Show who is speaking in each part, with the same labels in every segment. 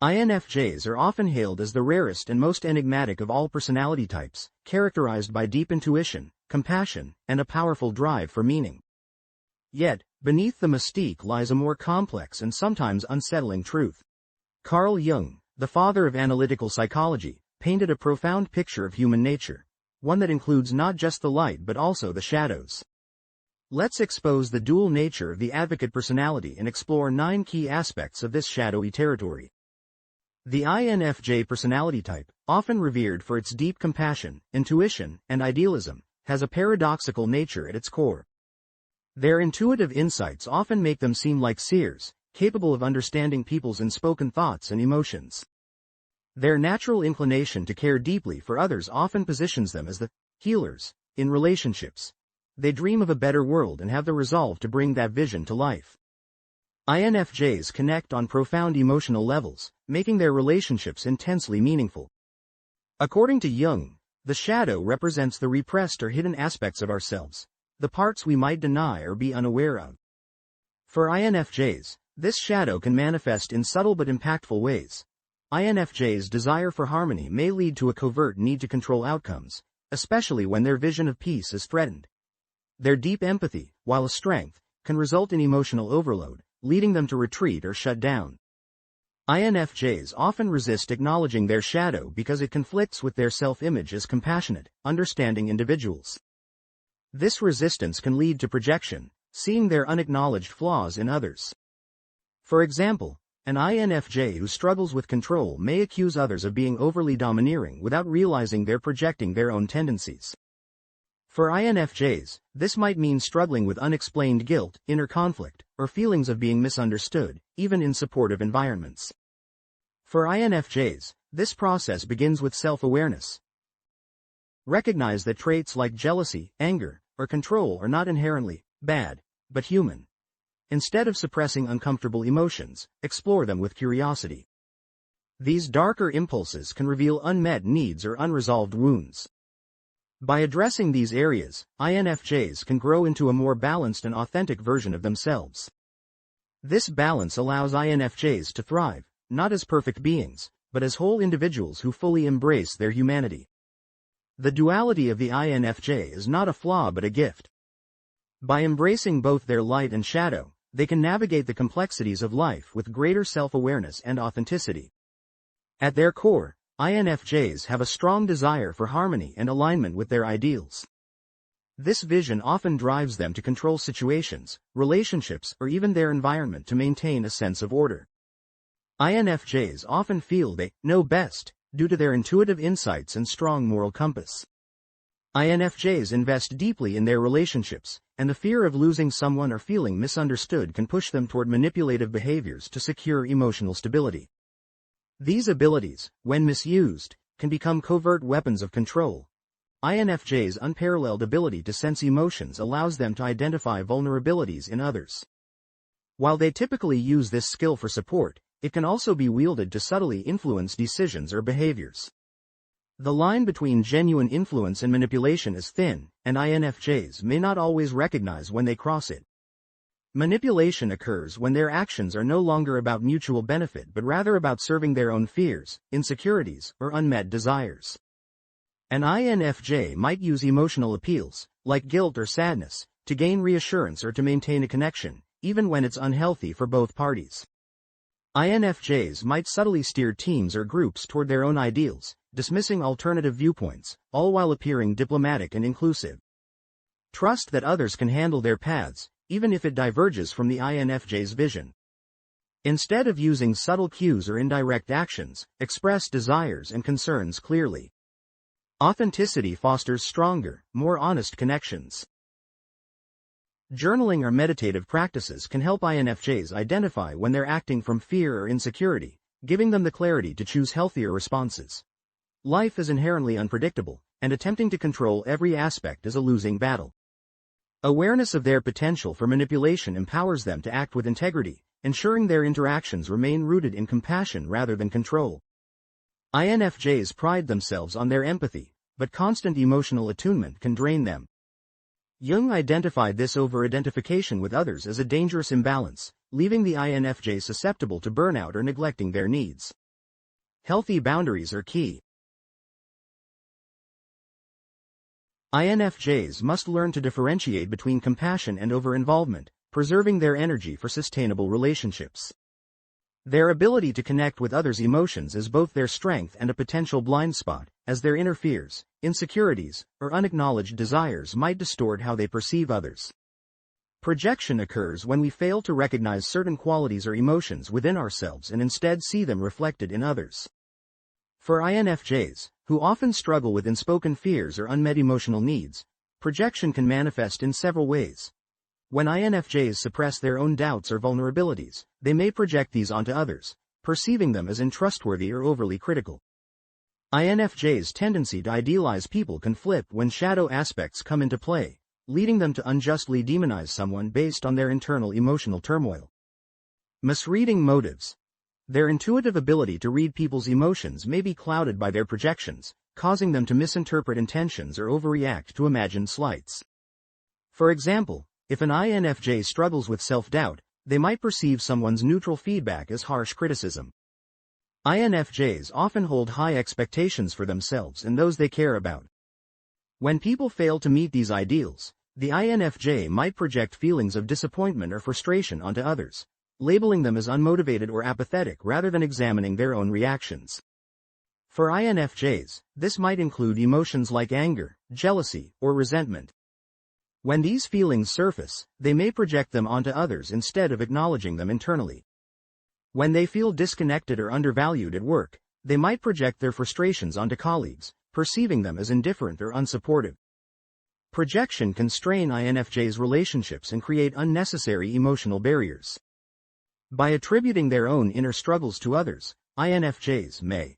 Speaker 1: INFJs are often hailed as the rarest and most enigmatic of all personality types, characterized by deep intuition, compassion, and a powerful drive for meaning. Yet, beneath the mystique lies a more complex and sometimes unsettling truth. Carl Jung, the father of analytical psychology, painted a profound picture of human nature, one that includes not just the light but also the shadows. Let's expose the dual nature of the advocate personality and explore 9 key aspects of this shadowy territory. The INFJ personality type, often revered for its deep compassion, intuition, and idealism, has a paradoxical nature at its core. Their intuitive insights often make them seem like seers, capable of understanding people's unspoken thoughts and emotions. Their natural inclination to care deeply for others often positions them as the healers in relationships. They dream of a better world and have the resolve to bring that vision to life. INFJs connect on profound emotional levels, making their relationships intensely meaningful. According to Jung, the shadow represents the repressed or hidden aspects of ourselves, the parts we might deny or be unaware of. For INFJs, this shadow can manifest in subtle but impactful ways. INFJs' desire for harmony may lead to a covert need to control outcomes, especially when their vision of peace is threatened. Their deep empathy, while a strength, can result in emotional overload, leading them to retreat or shut down. INFJs often resist acknowledging their shadow because it conflicts with their self-image as compassionate, understanding individuals. This resistance can lead to projection, seeing their unacknowledged flaws in others. For example, an INFJ who struggles with control may accuse others of being overly domineering without realizing they're projecting their own tendencies. For INFJs, this might mean struggling with unexplained guilt, inner conflict, or feelings of being misunderstood, even in supportive environments. For INFJs, this process begins with self-awareness. Recognize that traits like jealousy, anger, or control are not inherently bad, but human. Instead of suppressing uncomfortable emotions, explore them with curiosity. These darker impulses can reveal unmet needs or unresolved wounds. By addressing these areas, INFJs can grow into a more balanced and authentic version of themselves. This balance allows INFJs to thrive, not as perfect beings, but as whole individuals who fully embrace their humanity. The duality of the INFJ is not a flaw but a gift. By embracing both their light and shadow, they can navigate the complexities of life with greater self-awareness and authenticity. At their core, INFJs have a strong desire for harmony and alignment with their ideals. This vision often drives them to control situations, relationships, or even their environment to maintain a sense of order. INFJs often feel they know best, due to their intuitive insights and strong moral compass. INFJs invest deeply in their relationships, and the fear of losing someone or feeling misunderstood can push them toward manipulative behaviors to secure emotional stability. These abilities, when misused, can become covert weapons of control. INFJs' unparalleled ability to sense emotions allows them to identify vulnerabilities in others. While they typically use this skill for support, it can also be wielded to subtly influence decisions or behaviors. The line between genuine influence and manipulation is thin, and INFJs may not always recognize when they cross it. Manipulation occurs when their actions are no longer about mutual benefit but rather about serving their own fears, insecurities, or unmet desires. An INFJ might use emotional appeals, like guilt or sadness, to gain reassurance or to maintain a connection, even when it's unhealthy for both parties. INFJs might subtly steer teams or groups toward their own ideals, dismissing alternative viewpoints, all while appearing diplomatic and inclusive. Trust that others can handle their paths, even if it diverges from the INFJ's vision. Instead of using subtle cues or indirect actions, express desires and concerns clearly. Authenticity fosters stronger, more honest connections. Journaling or meditative practices can help INFJs identify when they're acting from fear or insecurity, giving them the clarity to choose healthier responses. Life is inherently unpredictable, and attempting to control every aspect is a losing battle. Awareness of their potential for manipulation empowers them to act with integrity, ensuring their interactions remain rooted in compassion rather than control. INFJs pride themselves on their empathy, but constant emotional attunement can drain them. Jung identified this over-identification with others as a dangerous imbalance, leaving the INFJ susceptible to burnout or neglecting their needs. Healthy boundaries are key. INFJs must learn to differentiate between compassion and over-involvement, preserving their energy for sustainable relationships. Their ability to connect with others' emotions is both their strength and a potential blind spot, as their inner fears, insecurities, or unacknowledged desires might distort how they perceive others. Projection occurs when we fail to recognize certain qualities or emotions within ourselves and instead see them reflected in others. For INFJs, who often struggle with unspoken fears or unmet emotional needs, projection can manifest in several ways. When INFJs suppress their own doubts or vulnerabilities, they may project these onto others, perceiving them as untrustworthy or overly critical. INFJs' tendency to idealize people can flip when shadow aspects come into play, leading them to unjustly demonize someone based on their internal emotional turmoil. Misreading motives. Their intuitive ability to read people's emotions may be clouded by their projections, causing them to misinterpret intentions or overreact to imagined slights. For example, if an INFJ struggles with self-doubt, they might perceive someone's neutral feedback as harsh criticism. INFJs often hold high expectations for themselves and those they care about. When people fail to meet these ideals, the INFJ might project feelings of disappointment or frustration onto others, labeling them as unmotivated or apathetic rather than examining their own reactions. For INFJs, this might include emotions like anger, jealousy, or resentment. When these feelings surface, they may project them onto others instead of acknowledging them internally. When they feel disconnected or undervalued at work, they might project their frustrations onto colleagues, perceiving them as indifferent or unsupportive. Projection can strain INFJs' relationships and create unnecessary emotional barriers. By attributing their own inner struggles to others, INFJs may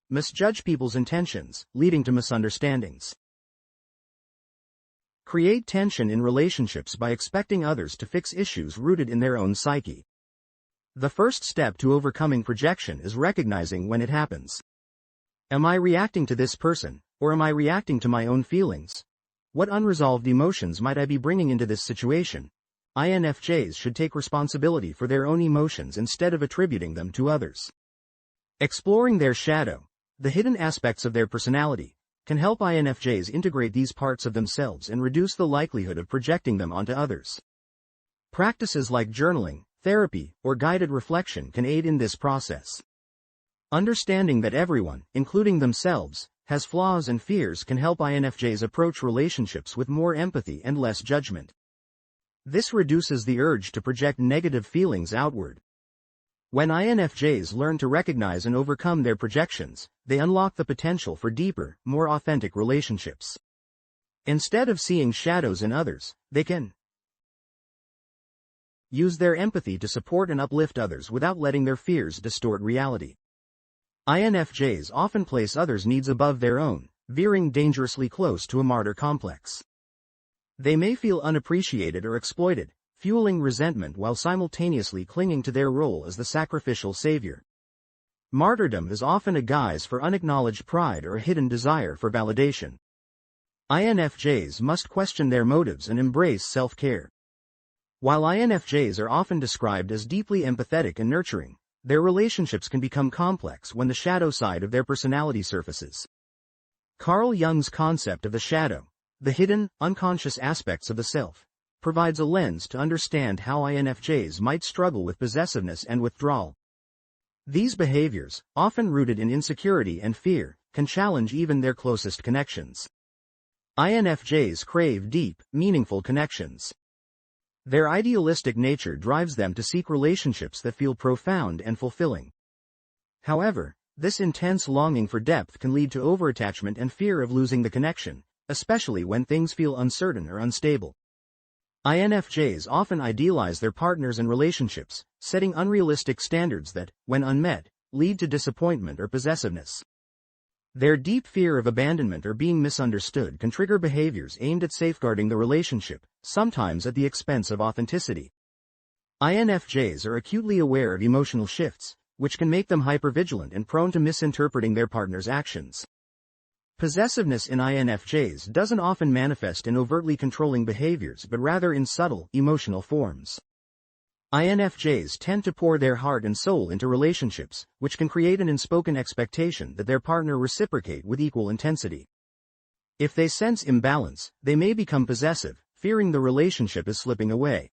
Speaker 1: misjudge people's intentions, leading to misunderstandings. Create tension in relationships by expecting others to fix issues rooted in their own psyche. The first step to overcoming projection is recognizing when it happens. Am I reacting to this person, or am I reacting to my own feelings? What unresolved emotions might I be bringing into this situation? INFJs should take responsibility for their own emotions instead of attributing them to others. Exploring their shadow, the hidden aspects of their personality, can help INFJs integrate these parts of themselves and reduce the likelihood of projecting them onto others. Practices like journaling, therapy, or guided reflection can aid in this process. Understanding that everyone, including themselves, has flaws and fears can help INFJs approach relationships with more empathy and less judgment. This reduces the urge to project negative feelings outward. When INFJs learn to recognize and overcome their projections, they unlock the potential for deeper, more authentic relationships. Instead of seeing shadows in others, they can use their empathy to support and uplift others without letting their fears distort reality. INFJs often place others' needs above their own, veering dangerously close to a martyr complex. They may feel unappreciated or exploited, fueling resentment while simultaneously clinging to their role as the sacrificial savior. Martyrdom is often a guise for unacknowledged pride or a hidden desire for validation. INFJs must question their motives and embrace self-care. While INFJs are often described as deeply empathetic and nurturing, their relationships can become complex when the shadow side of their personality surfaces. Carl Jung's concept of the shadow, the hidden, unconscious aspects of the self, provides a lens to understand how INFJs might struggle with possessiveness and withdrawal. These behaviors, often rooted in insecurity and fear, can challenge even their closest connections. INFJs crave deep, meaningful connections. Their idealistic nature drives them to seek relationships that feel profound and fulfilling. However, this intense longing for depth can lead to overattachment and fear of losing the connection, especially when things feel uncertain or unstable. INFJs often idealize their partners and relationships, setting unrealistic standards that, when unmet, lead to disappointment or possessiveness. Their deep fear of abandonment or being misunderstood can trigger behaviors aimed at safeguarding the relationship, sometimes at the expense of authenticity. INFJs are acutely aware of emotional shifts, which can make them hypervigilant and prone to misinterpreting their partner's actions. Possessiveness in INFJs doesn't often manifest in overtly controlling behaviors but rather in subtle, emotional forms. INFJs tend to pour their heart and soul into relationships, which can create an unspoken expectation that their partner reciprocate with equal intensity. If they sense imbalance, they may become possessive, fearing the relationship is slipping away.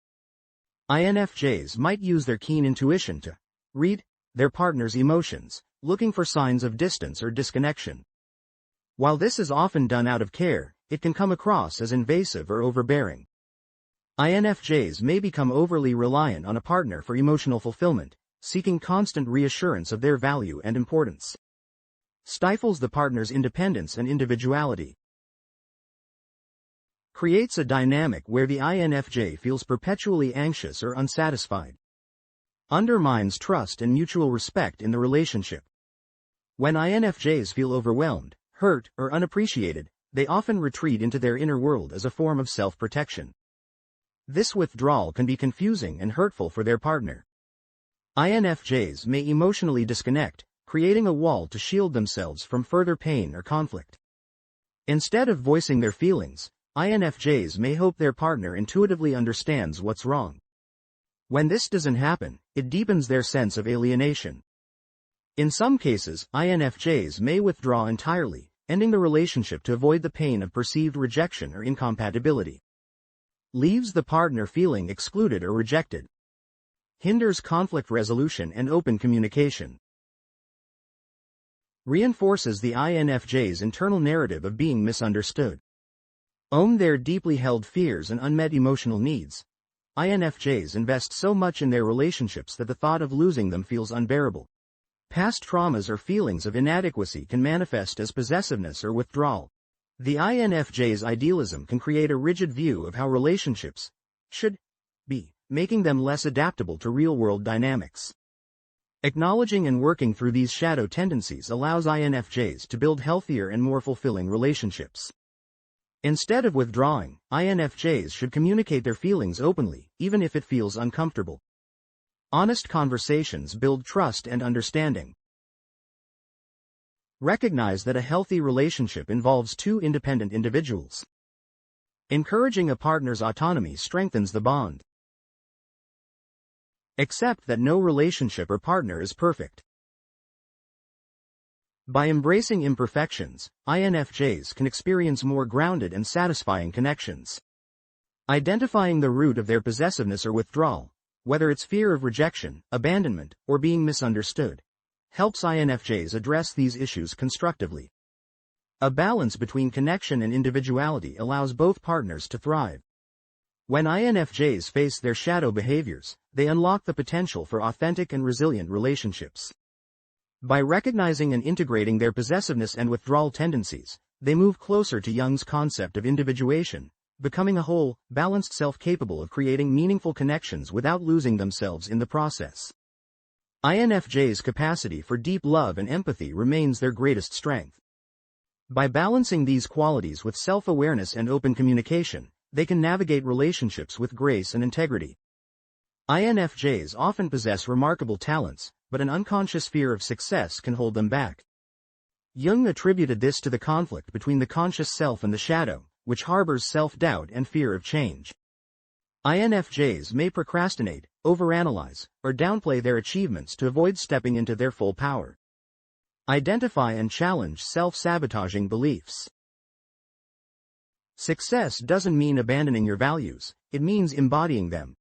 Speaker 1: INFJs might use their keen intuition to read their partner's emotions, looking for signs of distance or disconnection. While this is often done out of care, it can come across as invasive or overbearing. INFJs may become overly reliant on a partner for emotional fulfillment, seeking constant reassurance of their value and importance. Stifles the partner's independence and individuality. Creates a dynamic where the INFJ feels perpetually anxious or unsatisfied. Undermines trust and mutual respect in the relationship. When INFJs feel overwhelmed, hurt, or unappreciated, they often retreat into their inner world as a form of self-protection. This withdrawal can be confusing and hurtful for their partner. INFJs may emotionally disconnect, creating a wall to shield themselves from further pain or conflict. Instead of voicing their feelings, INFJs may hope their partner intuitively understands what's wrong. When this doesn't happen, it deepens their sense of alienation. In some cases, INFJs may withdraw entirely, ending the relationship to avoid the pain of perceived rejection or incompatibility. Leaves the partner feeling excluded or rejected. Hinders conflict resolution and open communication. Reinforces the INFJ's internal narrative of being misunderstood. Own their deeply held fears and unmet emotional needs. INFJs invest so much in their relationships that the thought of losing them feels unbearable. Past traumas or feelings of inadequacy can manifest as possessiveness or withdrawal. The INFJ's idealism can create a rigid view of how relationships should be, making them less adaptable to real-world dynamics. Acknowledging and working through these shadow tendencies allows INFJs to build healthier and more fulfilling relationships. Instead of withdrawing, INFJs should communicate their feelings openly, even if it feels uncomfortable. Honest conversations build trust and understanding. Recognize that a healthy relationship involves two independent individuals. Encouraging a partner's autonomy strengthens the bond. Accept that no relationship or partner is perfect. By embracing imperfections, INFJs can experience more grounded and satisfying connections. Identifying the root of their possessiveness or withdrawal, whether it's fear of rejection, abandonment, or being misunderstood, helps INFJs address these issues constructively. A balance between connection and individuality allows both partners to thrive. When INFJs face their shadow behaviors, they unlock the potential for authentic and resilient relationships. By recognizing and integrating their possessiveness and withdrawal tendencies, they move closer to Jung's concept of individuation, becoming a whole, balanced self capable of creating meaningful connections without losing themselves in the process. INFJ's capacity for deep love and empathy remains their greatest strength. By balancing these qualities with self-awareness and open communication, they can navigate relationships with grace and integrity. INFJs often possess remarkable talents, but an unconscious fear of success can hold them back. Jung attributed this to the conflict between the conscious self and the shadow, which harbors self-doubt and fear of change. INFJs may procrastinate, overanalyze, or downplay their achievements to avoid stepping into their full power. Identify and challenge self-sabotaging beliefs. Success doesn't mean abandoning your values, it means embodying them.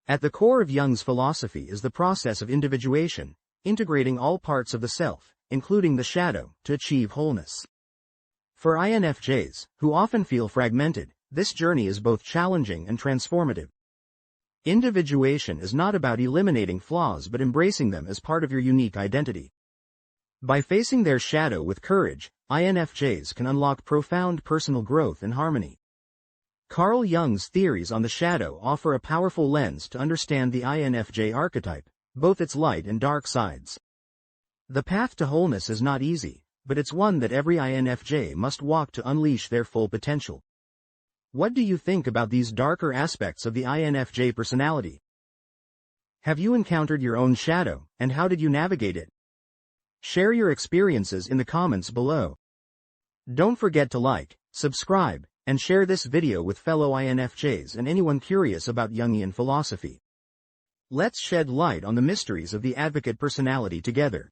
Speaker 1: At the core of Jung's philosophy is the process of individuation, integrating all parts of the self, including the shadow, to achieve wholeness. For INFJs, who often feel fragmented, this journey is both challenging and transformative. Individuation is not about eliminating flaws but embracing them as part of your unique identity. By facing their shadow with courage, INFJs can unlock profound personal growth and harmony. Carl Jung's theories on the shadow offer a powerful lens to understand the INFJ archetype, both its light and dark sides. The path to wholeness is not easy, but it's one that every INFJ must walk to unleash their full potential. What do you think about these darker aspects of the INFJ personality? Have you encountered your own shadow, and how did you navigate it? Share your experiences in the comments below. Don't forget to like, subscribe, and share this video with fellow INFJs and anyone curious about Jungian philosophy. Let's shed light on the mysteries of the advocate personality together.